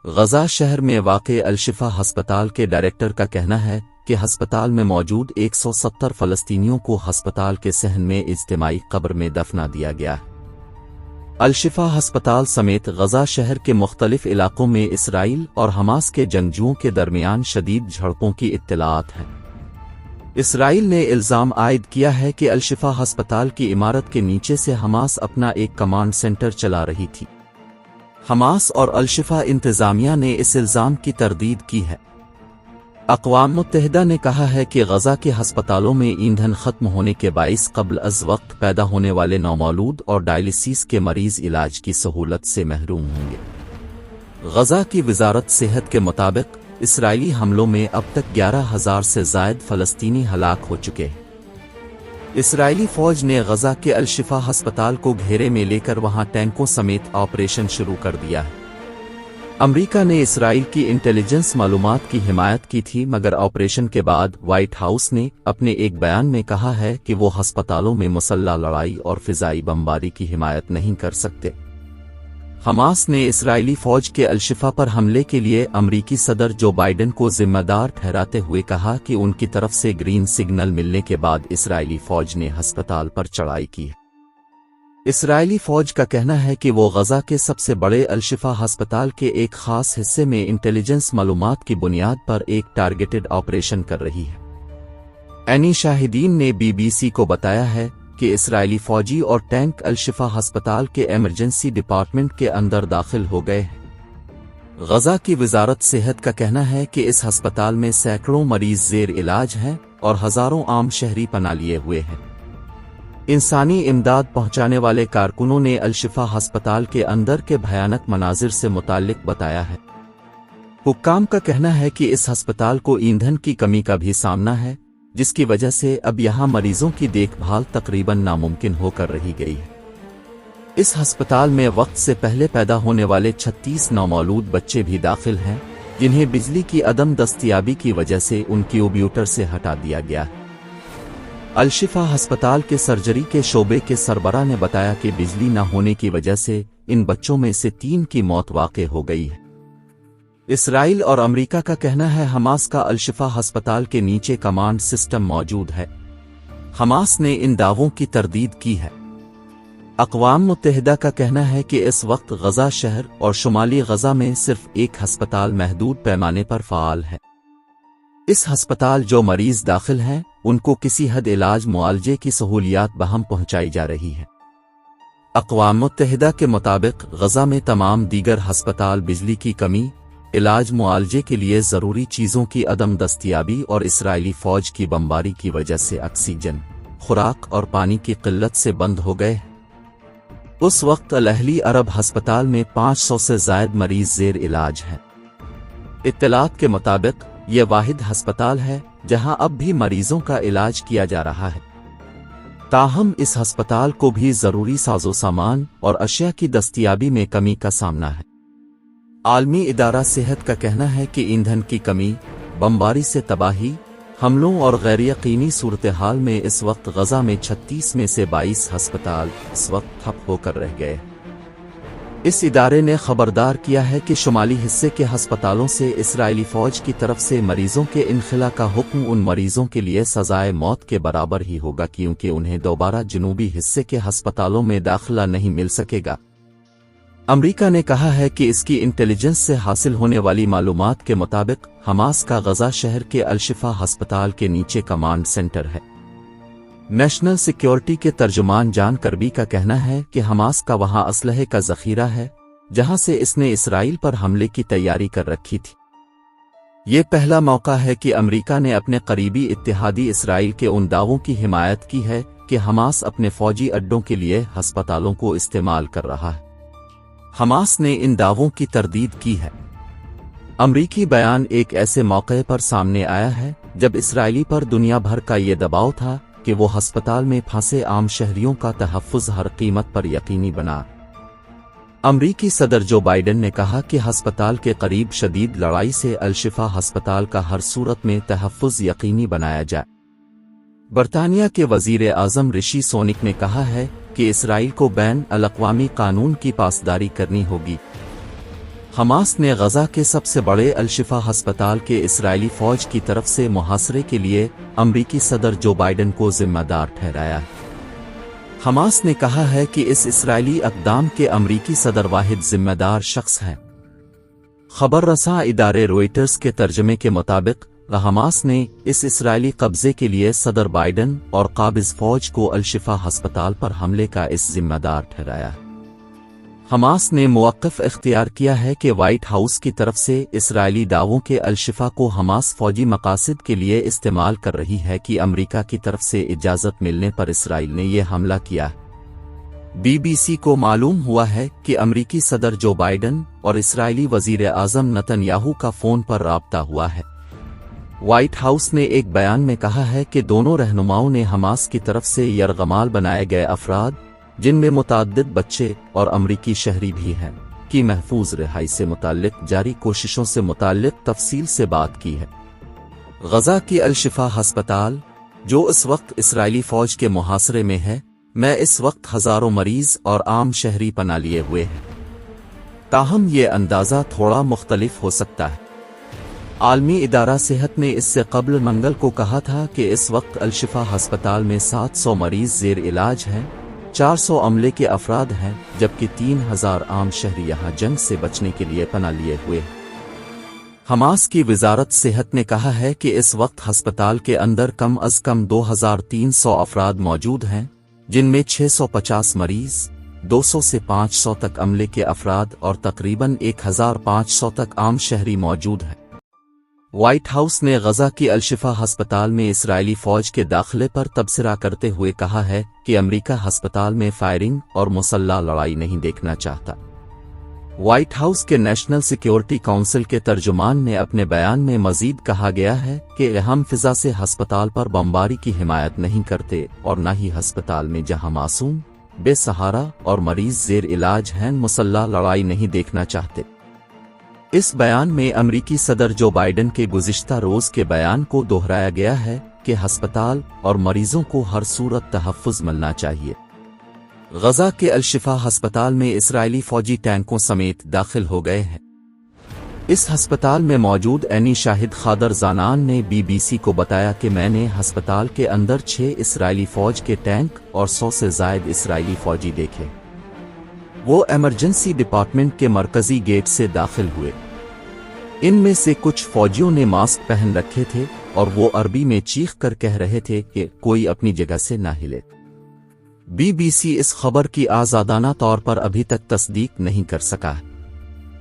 غزہ شہر میں واقع الشفا ہسپتال کے ڈائریکٹر کا کہنا ہے کہ ہسپتال میں موجود 170 فلسطینیوں کو ہسپتال کے صحن میں اجتماعی قبر میں دفنا دیا گیا ہے۔ الشفا ہسپتال سمیت غزہ شہر کے مختلف علاقوں میں اسرائیل اور حماس کے جنگجوؤں کے درمیان شدید جھڑپوں کی اطلاعات ہیں۔ اسرائیل نے الزام عائد کیا ہے کہ الشفا ہسپتال کی عمارت کے نیچے سے حماس اپنا ایک کمانڈ سینٹر چلا رہی تھی۔ حماس اور الشفا انتظامیہ نے اس الزام کی تردید کی ہے۔ اقوام متحدہ نے کہا ہے کہ غزہ کے ہسپتالوں میں ایندھن ختم ہونے کے باعث قبل از وقت پیدا ہونے والے نومولود اور ڈائلیسیس کے مریض علاج کی سہولت سے محروم ہوں گے۔ غزہ کی وزارت صحت کے مطابق اسرائیلی حملوں میں اب تک 11,000 سے زائد فلسطینی ہلاک ہو چکے ہیں۔ اسرائیلی فوج نے غزہ کے الشفا ہسپتال کو گھیرے میں لے کر وہاں ٹینکوں سمیت آپریشن شروع کر دیا ہے۔ امریکہ نے اسرائیل کی انٹیلیجنس معلومات کی حمایت کی تھی، مگر آپریشن کے بعد وائٹ ہاؤس نے اپنے ایک بیان میں کہا ہے کہ وہ ہسپتالوں میں مسلح لڑائی اور فضائی بمباری کی حمایت نہیں کر سکتے۔ حماس نے اسرائیلی فوج کے الشفا پر حملے کے لیے امریکی صدر جو بائیڈن کو ذمہ دار ٹھہراتے ہوئے کہا کہ ان کی طرف سے گرین سگنل ملنے کے بعد اسرائیلی فوج نے ہسپتال پر چڑھائی کی ہے۔ اسرائیلی فوج کا کہنا ہے کہ وہ غزہ کے سب سے بڑے الشفا ہسپتال کے ایک خاص حصے میں انٹیلیجنس معلومات کی بنیاد پر ایک ٹارگیٹڈ آپریشن کر رہی ہے۔ عینی شاہدین نے BBC کو بتایا ہے کہ اسرائیلی فوجی اور ٹینک الشفا ہسپتال کے ایمرجنسی ڈپارٹمنٹ کے اندر داخل ہو گئے ہیں۔ غزہ کی وزارت صحت کا کہنا ہے کہ اس ہسپتال میں سینکڑوں مریض زیر علاج ہیں اور ہزاروں عام شہری پناہ لیے ہوئے ہیں۔ انسانی امداد پہنچانے والے کارکنوں نے الشفا ہسپتال کے اندر کے بھیانک مناظر سے متعلق بتایا ہے۔ حکام کا کہنا ہے کہ اس ہسپتال کو ایندھن کی کمی کا بھی سامنا ہے، جس کی وجہ سے اب یہاں مریضوں کی دیکھ بھال تقریباً ناممکن ہو کر رہی گئی ہے۔ اس ہسپتال میں وقت سے پہلے پیدا ہونے والے 36 نومولود بچے بھی داخل ہیں، جنہیں بجلی کی عدم دستیابی کی وجہ سے ان کیوبیوٹر سے ہٹا دیا گیا ہے۔ الشفا ہسپتال کے سرجری کے شعبے کے سربراہ نے بتایا کہ بجلی نہ ہونے کی وجہ سے ان بچوں میں سے 3 کی موت واقع ہو گئی ہے۔ اسرائیل اور امریکہ کا کہنا ہے حماس کا الشفا ہسپتال کے نیچے کمانڈ سسٹم موجود ہے۔ حماس نے ان دعووں کی تردید کی ہے۔ اقوام متحدہ کا کہنا ہے کہ اس وقت غزہ شہر اور شمالی غزہ میں صرف ایک ہسپتال محدود پیمانے پر فعال ہے۔ اس ہسپتال جو مریض داخل ہیں ان کو کسی حد علاج معالجے کی سہولیات بہم پہنچائی جا رہی ہے۔ اقوام متحدہ کے مطابق غزہ میں تمام دیگر ہسپتال بجلی کی کمی، علاج معالجے کے لیے ضروری چیزوں کی عدم دستیابی اور اسرائیلی فوج کی بمباری کی وجہ سے آکسیجن، خوراک اور پانی کی قلت سے بند ہو گئے۔ اس وقت الاہلی عرب ہسپتال میں 500 سے زائد مریض زیر علاج ہیں۔ اطلاعات کے مطابق یہ واحد ہسپتال ہے جہاں اب بھی مریضوں کا علاج کیا جا رہا ہے۔ تاہم اس ہسپتال کو بھی ضروری ساز و سامان اور اشیاء کی دستیابی میں کمی کا سامنا ہے۔ عالمی ادارہ صحت کا کہنا ہے کہ ایندھن کی کمی، بمباری سے تباہی، حملوں اور غیر یقینی صورتحال میں اس وقت غزہ میں 36 میں سے 22 ہسپتال اس وقت ٹھپ ہو کر رہ گئے۔ اس ادارے نے خبردار کیا ہے کہ شمالی حصے کے ہسپتالوں سے اسرائیلی فوج کی طرف سے مریضوں کے انخلا کا حکم ان مریضوں کے لیے سزائے موت کے برابر ہی ہوگا، کیونکہ انہیں دوبارہ جنوبی حصے کے ہسپتالوں میں داخلہ نہیں مل سکے گا۔ امریکہ نے کہا ہے کہ اس کی انٹیلیجنس سے حاصل ہونے والی معلومات کے مطابق حماس کا غزہ شہر کے الشفا ہسپتال کے نیچے کمانڈ سینٹر ہے۔ نیشنل سیکیورٹی کے ترجمان جان کربی کا کہنا ہے کہ حماس کا وہاں اسلحے کا ذخیرہ ہے جہاں سے اس نے اسرائیل پر حملے کی تیاری کر رکھی تھی۔ یہ پہلا موقع ہے کہ امریکہ نے اپنے قریبی اتحادی اسرائیل کے ان دعووں کی حمایت کی ہے کہ حماس اپنے فوجی اڈوں کے لیے ہسپتالوں کو استعمال کر رہا ہے۔ حماس نے ان دعووں کی تردید کی ہے۔ امریکی بیان ایک ایسے موقع پر سامنے آیا ہے جب اسرائیلی پر دنیا بھر کا یہ دباؤ تھا کہ وہ ہسپتال میں پھنسے عام شہریوں کا تحفظ ہر قیمت پر یقینی بنا۔ امریکی صدر جو بائیڈن نے کہا کہ ہسپتال کے قریب شدید لڑائی سے الشفا ہسپتال کا ہر صورت میں تحفظ یقینی بنایا جائے۔ برطانیہ کے وزیر اعظم رشی سونک نے کہا ہے کہ اسرائیل کو بین الاقوامی قانون کی پاسداری کرنی ہوگی۔ حماس نے غزہ کے سب سے بڑے الشفا ہسپتال کے اسرائیلی فوج کی طرف سے محاصرے کے لیے امریکی صدر جو بائیڈن کو ذمہ دار ٹھہرایا ہے۔ حماس نے کہا ہے کہ اس اسرائیلی اقدام کے امریکی صدر واحد ذمہ دار شخص ہیں۔ خبر رساں ادارے روئٹرز کے ترجمے کے مطابق حماس نے اس اسرائیلی قبضے کے لیے صدر بائیڈن اور قابض فوج کو الشفا ہسپتال پر حملے کا اس ذمہ دار ٹھہرایا۔ حماس نے موقف اختیار کیا ہے کہ وائٹ ہاؤس کی طرف سے اسرائیلی دعووں کے الشفا کو حماس فوجی مقاصد کے لیے استعمال کر رہی ہے کہ امریکہ کی طرف سے اجازت ملنے پر اسرائیل نے یہ حملہ کیا۔ بی بی سی کو معلوم ہوا ہے کہ امریکی صدر جو بائیڈن اور اسرائیلی وزیر اعظم نتن یاہو کا فون پر رابطہ ہوا ہے۔ وائٹ ہاؤس نے ایک بیان میں کہا ہے کہ دونوں رہنماؤں نے حماس کی طرف سے یرغمال بنائے گئے افراد، جن میں متعدد بچے اور امریکی شہری بھی ہیں، کی محفوظ رہائی سے متعلق جاری کوششوں سے متعلق تفصیل سے بات کی ہے۔ غزہ کی الشفا ہسپتال، جو اس وقت اسرائیلی فوج کے محاصرے میں ہے، میں اس وقت ہزاروں مریض اور عام شہری پناہ لیے ہوئے ہیں۔ تاہم یہ اندازہ تھوڑا مختلف ہو سکتا ہے۔ عالمی ادارہ صحت نے اس سے قبل منگل کو کہا تھا کہ اس وقت الشفا ہسپتال میں 700 مریض زیر علاج ہیں، 400 عملے کے افراد ہیں، جبکہ 3000 عام شہری یہاں جنگ سے بچنے کے لیے پناہ لیے ہوئے ہیں۔ حماس کی وزارت صحت نے کہا ہے کہ اس وقت ہسپتال کے اندر کم از کم 2300 افراد موجود ہیں، جن میں 650 مریض، 200 سے 500 تک عملے کے افراد اور تقریباً 1500 تک عام شہری موجود ہیں۔ وائٹ ہاؤس نے غزہ کی الشفا ہسپتال میں اسرائیلی فوج کے داخلے پر تبصرہ کرتے ہوئے کہا ہے کہ امریکہ ہسپتال میں فائرنگ اور مسلح لڑائی نہیں دیکھنا چاہتا۔ وائٹ ہاؤس کے نیشنل سیکیورٹی کونسل کے ترجمان نے اپنے بیان میں مزید کہا گیا ہے کہ ہم فضا سے ہسپتال پر بمباری کی حمایت نہیں کرتے اور نہ ہی ہسپتال میں جہاں معصوم، بے سہارا اور مریض زیر علاج ہیں مسلح لڑائی نہیں دیکھنا چاہتے۔ اس بیان میں امریکی صدر جو بائیڈن کے گزشتہ روز کے بیان کو دہرایا گیا ہے کہ ہسپتال اور مریضوں کو ہر صورت تحفظ ملنا چاہیے۔ غزہ کے الشفا ہسپتال میں اسرائیلی فوجی ٹینکوں سمیت داخل ہو گئے ہیں۔ اس ہسپتال میں موجود عینی شاہد خادر زانان نے بی بی سی کو بتایا کہ میں نے ہسپتال کے اندر 6 اسرائیلی فوج کے ٹینک اور 100 سے زائد اسرائیلی فوجی دیکھے۔ وہ ایمرجنسی ڈپارٹمنٹ کے مرکزی گیٹ سے داخل ہوئے۔ ان میں سے کچھ فوجیوں نے ماسک پہن رکھے تھے اور وہ عربی میں چیخ کر کہہ رہے تھے کہ کوئی اپنی جگہ سے نہ ہلے۔ بی بی سی اس خبر کی آزادانہ طور پر ابھی تک تصدیق نہیں کر سکا ہے۔